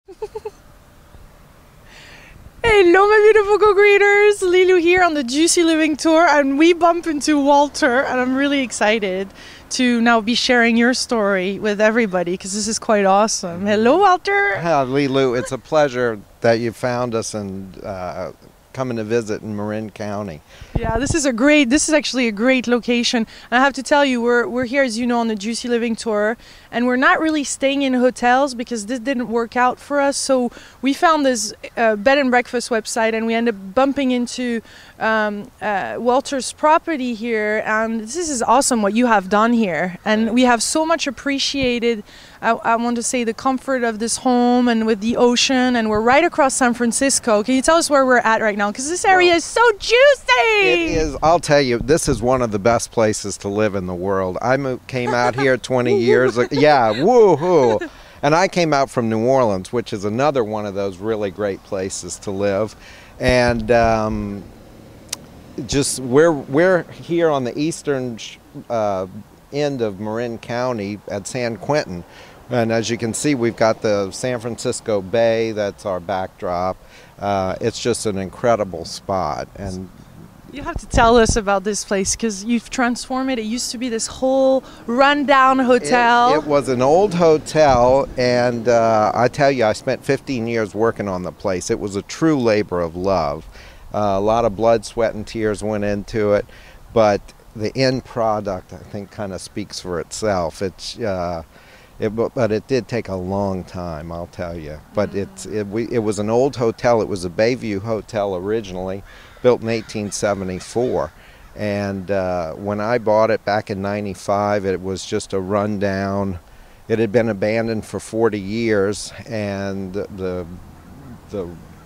Hello, my beautiful co-creators. Lilu here on the Juicy Living Tour, and we bump into Walter, and I'm really excited to now be sharing your story with everybody because this is quite awesome. Hello, Walter. Hi, Lilu. It's a pleasure that you found us and coming to visit in Marin County. Yeah, this is actually a great location. And I have to tell you, we're here, as you know, on the Juicy Living Tour, and we're not really staying in hotels because this didn't work out for us. So we found this bed and breakfast website, and we ended up bumping into Walter's property here. And this is awesome what you have done here, and we have so much appreciated. I want to say the comfort of this home and with the ocean, and we're right across San Francisco. Can you tell us where we're at right now? Because this area is so juicy. It is. I'll tell you, this is one of the best places to live in the world. Came out here 20 years ago. Yeah, woohoo! And I came out from New Orleans, which is another one of those really great places to live. And we're here on the eastern end of Marin County at San Quentin, and as you can see, we've got the San Francisco Bay. That's our backdrop. It's just an incredible spot. And you have to tell us about this place because you've transformed it. It used to be this whole rundown hotel. It was an old hotel, and I tell you, I spent 15 years working on the place. It was a true labor of love. A lot of blood, sweat, and tears went into it, but the end product, I think, kind of speaks for itself. But it did take a long time, I'll tell you. But it was an old hotel. It was a Bayview Hotel originally, built in 1874. And when I bought it back in '95, it was just a rundown. It had been abandoned for 40 years, and the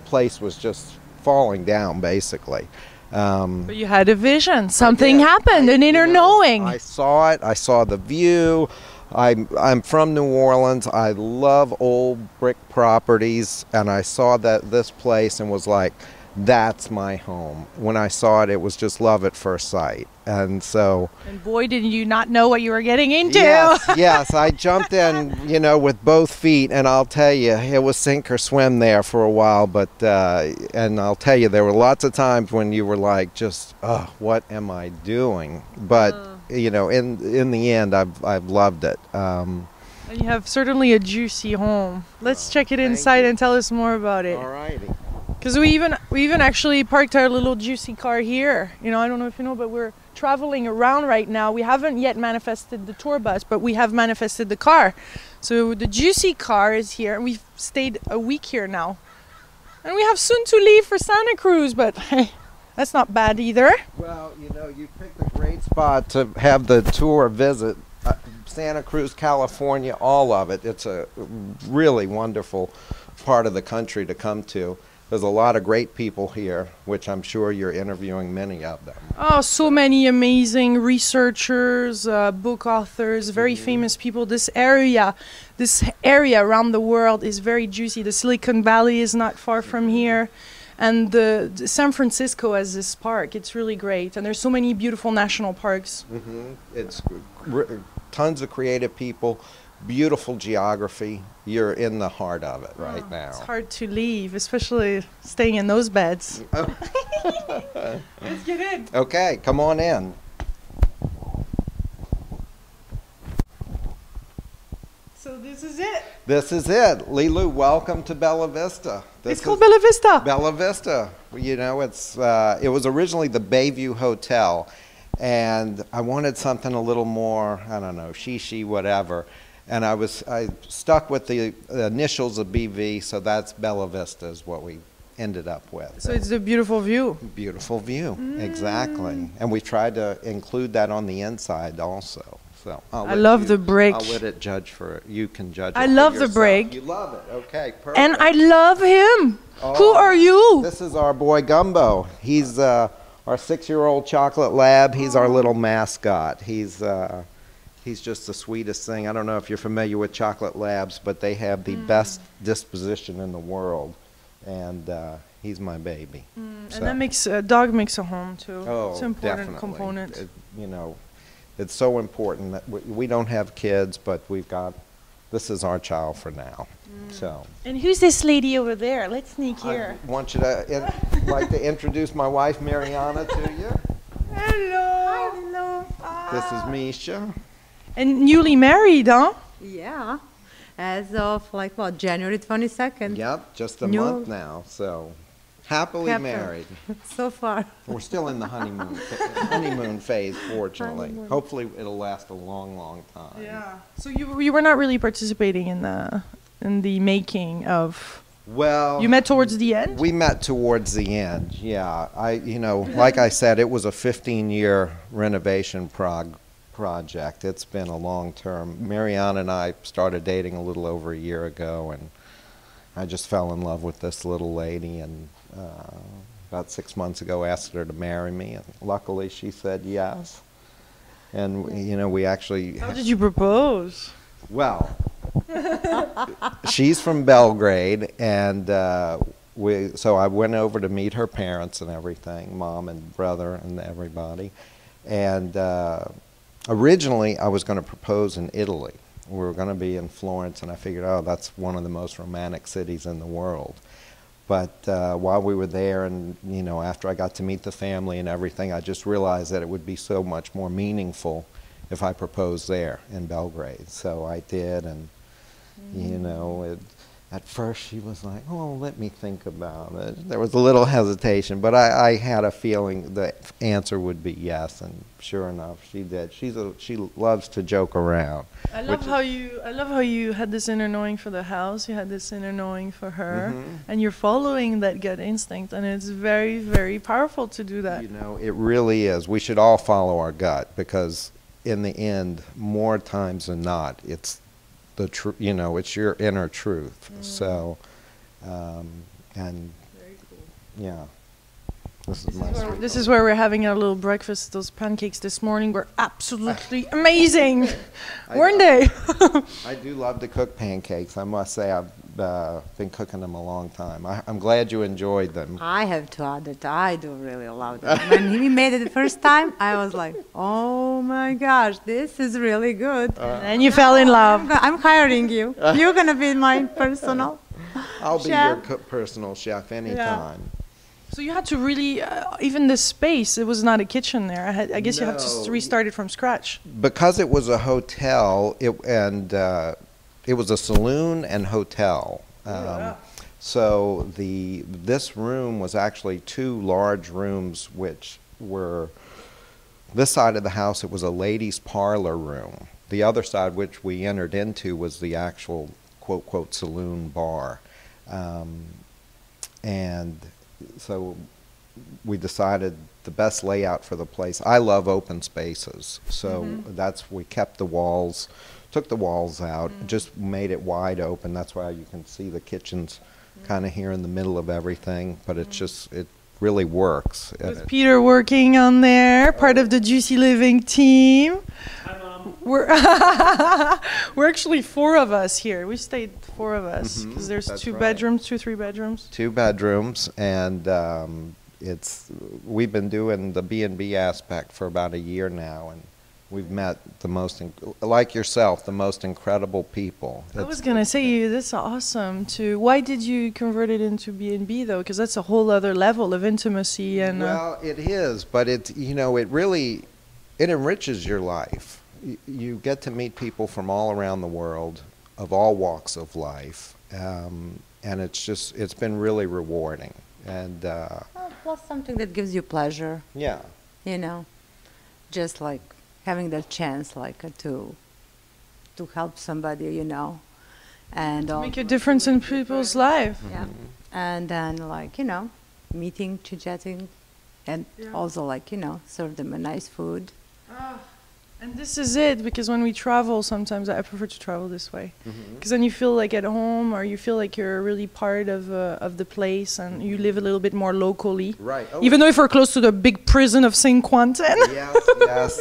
place was just falling down, basically. But you had a vision. Something happened, an inner knowing. I saw it. I saw the view. I'm from New Orleans. I love old brick properties, and I saw this place and was like, that's my home. When I saw it, it was just love at first sight. And so... And boy, did you not know what you were getting into. Yes, I jumped in, with both feet, and I'll tell you, it was sink or swim there for a while, but, and I'll tell you, there were lots of times when you were like, just, oh, what am I doing? But, in the end, I've loved it. And you have certainly a juicy home. Let's check it inside and tell us more about it. All righty. Because we even actually parked our little juicy car here. I don't know if you know, but we're traveling around right now. We haven't yet manifested the tour bus, but we have manifested the car. So the juicy car is here, and we've stayed a week here now. And we have soon to leave for Santa Cruz, but hey, that's not bad either. Well, you picked a great spot to have the tour visit. Santa Cruz, California, all of it. It's a really wonderful part of the country to come to. There's a lot of great people here, which I'm sure you're interviewing many of them. Oh, so many amazing researchers, book authors, very famous people. This area around the world is very juicy. The Silicon Valley is not far from here. And the San Francisco has this park. It's really great. And there's so many beautiful national parks. It's tons of creative people. Beautiful geography. You're in the heart of it right now. It's hard to leave, especially staying in those beds. Let's get in. Okay, come on in. So this is it. This is it. Lilu, welcome to Bella Vista. It's called Bella Vista. Bella Vista. It was originally the Bayview Hotel, and I wanted something a little more, I don't know, she, whatever. And I stuck with the initials of BV, so that's Bella Vista is what we ended up with. So it's a beautiful view. Beautiful view, exactly. And we tried to include that on the inside also. So I love the brick. I'll let it judge for it. You can judge it. I love the brick. You love it. Okay, perfect. And I love him. Oh, who are you? This is our boy Gumbo. He's our 6-year-old chocolate lab. He's our little mascot. He's just the sweetest thing. I don't know if you're familiar with chocolate labs, but they have the best disposition in the world, and he's my baby. So. And that makes a dog makes a home too. Oh, it's an important definitely. component. It's so important that we don't have kids, but this is our child for now. So. And who's this lady over there? Let's sneak here. I want you to like to introduce my wife Mariana to you. Hello. Hello. This is Misha. And newly married, huh? Yeah. As of like what, January 22nd? Yep, just a New- month now. So happily Happy. married. So far. We're still in the honeymoon phase, fortunately. Hopefully it'll last a long, long time. Yeah. So you were not really participating in the making of. Well, You met towards the end. we met towards the end. Yeah, like I said, it was a 15-year renovation project. It's been a long term. Marianne and I started dating a little over a year ago, and I just fell in love with this little lady, and about 6 months ago asked her to marry me, and luckily she said yes. And we actually. How did you propose? Well, she's from Belgrade, and so I went over to meet her parents and everything, mom and brother and everybody. And originally I was going to propose in Italy. We were going to be in Florence, and I figured, oh, that's one of the most romantic cities in the world. But while we were there, and after I got to meet the family and everything, I just realized that it would be so much more meaningful if I proposed there in Belgrade. So I did, and at first she was like, oh, let me think about it. There was a little hesitation, but I had a feeling the answer would be yes, and sure enough, she did. She loves to joke around. I love how you had this inner knowing for the house. You had this inner knowing for her, and you're following that gut instinct, and it's very, very powerful to do that. It really is. We should all follow our gut, because in the end, more times than not, it's the truth. It's your inner truth. So, and Very cool. yeah, This is where we're having our little breakfast. Those pancakes this morning were absolutely amazing, weren't they? I do love to cook pancakes. I must say, I've been cooking them a long time. I'm glad you enjoyed them. I have to add that I do really love it. When he made it the first time, I was like, oh my gosh, this is really good. And you fell in love. I'm hiring you. You're going to be my personal I'll be chef. your personal chef anytime. So you had to really, even the space, it was not a kitchen there. I guess you have to No. restart it from scratch. Because it was a hotel, it was a saloon and hotel. So this room was actually two large rooms, which were this side of the house. It was a ladies' parlor room. The other side, which we entered into, was the actual quote quote saloon bar, and so we decided the best layout for the place. I love open spaces, so we kept the walls. Took the walls out, just made it wide open. That's why you can see the kitchen's kind of here in the middle of everything, but it really works. With Peter working on there, part of the Juicy Living team. Hi, Mom. We're actually four of us here. We stayed four of us because there's That's two right. bedrooms, 3 bedrooms. 2 bedrooms, and we've been doing the B&B aspect for about a year now, and we've met the most, like yourself, the most incredible people. I was gonna say, that's awesome too. Why did you convert it into B&B though? Because that's a whole other level of intimacy and. Well, it is, but it enriches your life. You get to meet people from all around the world, of all walks of life, and it's been really rewarding. And Plus something that gives you pleasure, yeah. Just like having that chance, like to help somebody, and Make a difference in people's life. yeah, and then meeting, chit-chatting, and also serve them a nice food. And this is it, because when we travel, sometimes I prefer to travel this way, because then you feel like at home, or you feel like you're really part of the place, and you live a little bit more locally. Right. Oh, Even though if we're close to the big prison of St. Quentin. yes,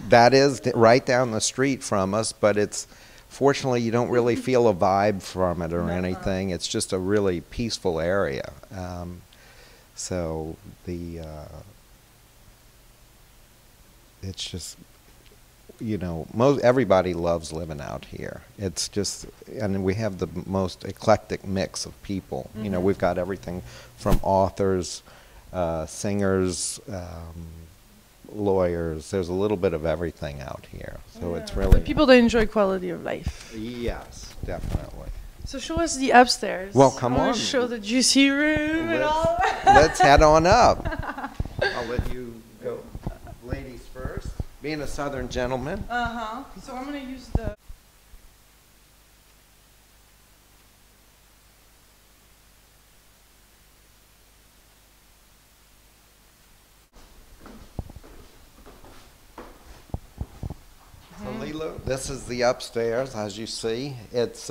that is right down the street from us, but fortunately you don't really feel a vibe from it or anything. It's just a really peaceful area. So it's just you know, everybody loves living out here. It's just, and we have the most eclectic mix of people. You know, we've got everything from authors, singers, lawyers. There's a little bit of everything out here. So it's really... But people that enjoy quality of life. Yes, definitely. So show us the upstairs. Well, come I wanna on. show the juicy room and all. Let's head on up. I'll let you go. Ladies first. Being a Southern gentleman. So I'm going to use the... So Lilo, this is the upstairs, as you see. It's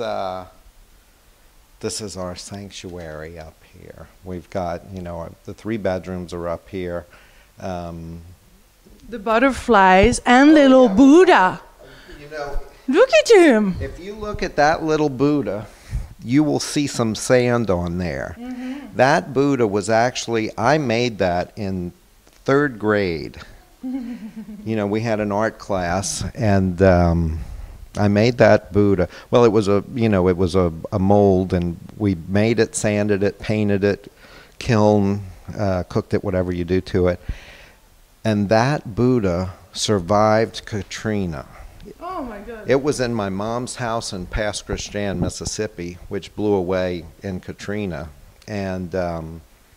this is our sanctuary up here. We've got, you know, the 3 bedrooms are up here. The butterflies and little Buddha. You know, Look at him. if you look at that little Buddha, you will see some sand on there. That Buddha was actually, I made that in 3rd grade. You know, we had an art class, and I made that Buddha. Well, it was a, you know, it was a mold, and we made it, sanded it, painted it, kiln, cooked it, whatever you do to it. And that Buddha survived Katrina. Oh my God. It was in my mom's house in Pass Christian, Mississippi, which blew away in Katrina. And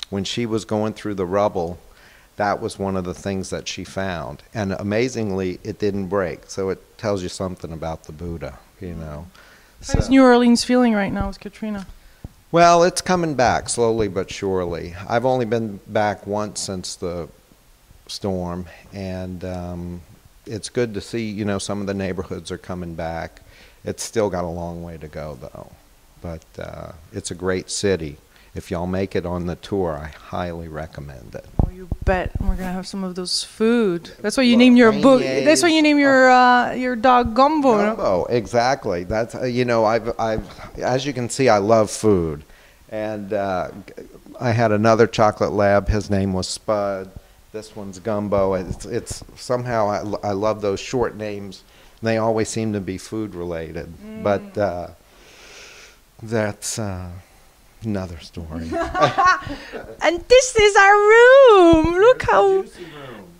when she was going through the rubble, that was one of the things that she found. And amazingly, it didn't break. So it tells you something about the Buddha, you know. How's New Orleans feeling right now with Katrina? Well, it's coming back slowly but surely. I've only been back once since the storm, and it's good to see, you know, some of the neighborhoods are coming back. It's still got a long way to go, though. But it's a great city. If y'all make it on the tour, I highly recommend it. Oh, you bet. We're gonna have some of those food. That's why you name your book. That's why you name your dog Gumbo. Gumbo, exactly. That's you know, I've as you can see, I love food, and I had another chocolate lab. His name was Spud. This one's Gumbo. It's somehow I love those short names. They always seem to be food related, but that's another story. And this is our room.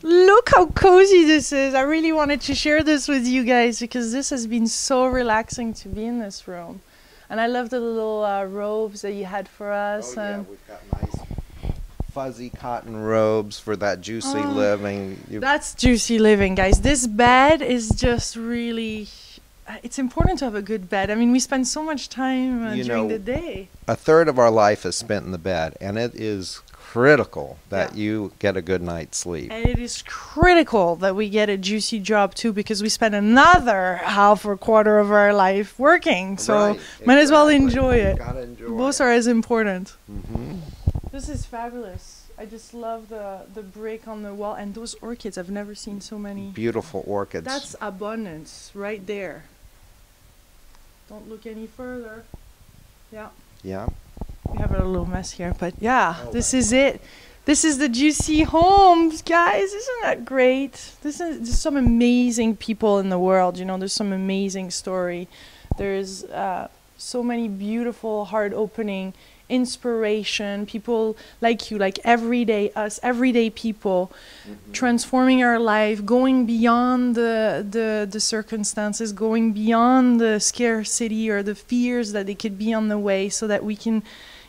Look how cozy this is. I really wanted to share this with you guys because this has been so relaxing to be in this room. And I love the little robes that you had for us. Oh, yeah, we've got nice fuzzy cotton robes for that juicy living. That's juicy living, guys. This bed is just really... It's important to have a good bed. I mean, we spend so much time during the day. A third of our life is spent in the bed, and it is critical that you get a good night's sleep. And it is critical that we get a juicy job too, because we spend another half or quarter of our life working. So might as well enjoy it. Gotta enjoy Both are as important. Mm-hmm. This is fabulous. I just love the brick on the wall, and those orchids. I've never seen so many. Beautiful orchids. That's abundance right there. Don't look any further. Yeah. Yeah. We have a little mess here, but yeah, this is it. This is the juicy homes, guys. Isn't that great? There's some amazing people in the world. You know, there's some amazing story. There's so many beautiful, heart-opening inspiration, people like you, like everyday people, transforming our life, going beyond the circumstances, going beyond the scarcity or the fears that they could be on the way, so that we can,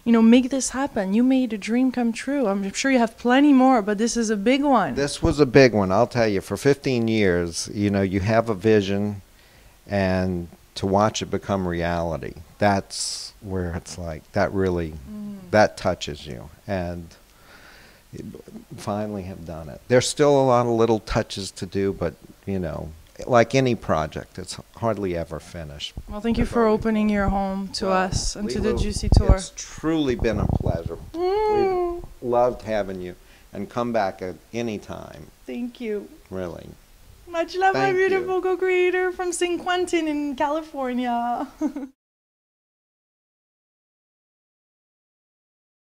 you know, make this happen. You made a dream come true. I'm sure you have plenty more, but this is a big one. This was a big one, I'll tell you. For 15 years, you know, you have a vision, and to watch it become reality, that's where it's like, that really, that touches you. And finally have done it. There's still a lot of little touches to do, but, you know, like any project, it's hardly ever finished. Well, thank you for opening your home to us and to the Juicy Tour. It's truly been a pleasure. We've loved having you, and come back at any time. Thank you. Really. Much love, my Thank beautiful co-creator from St. Quentin in California.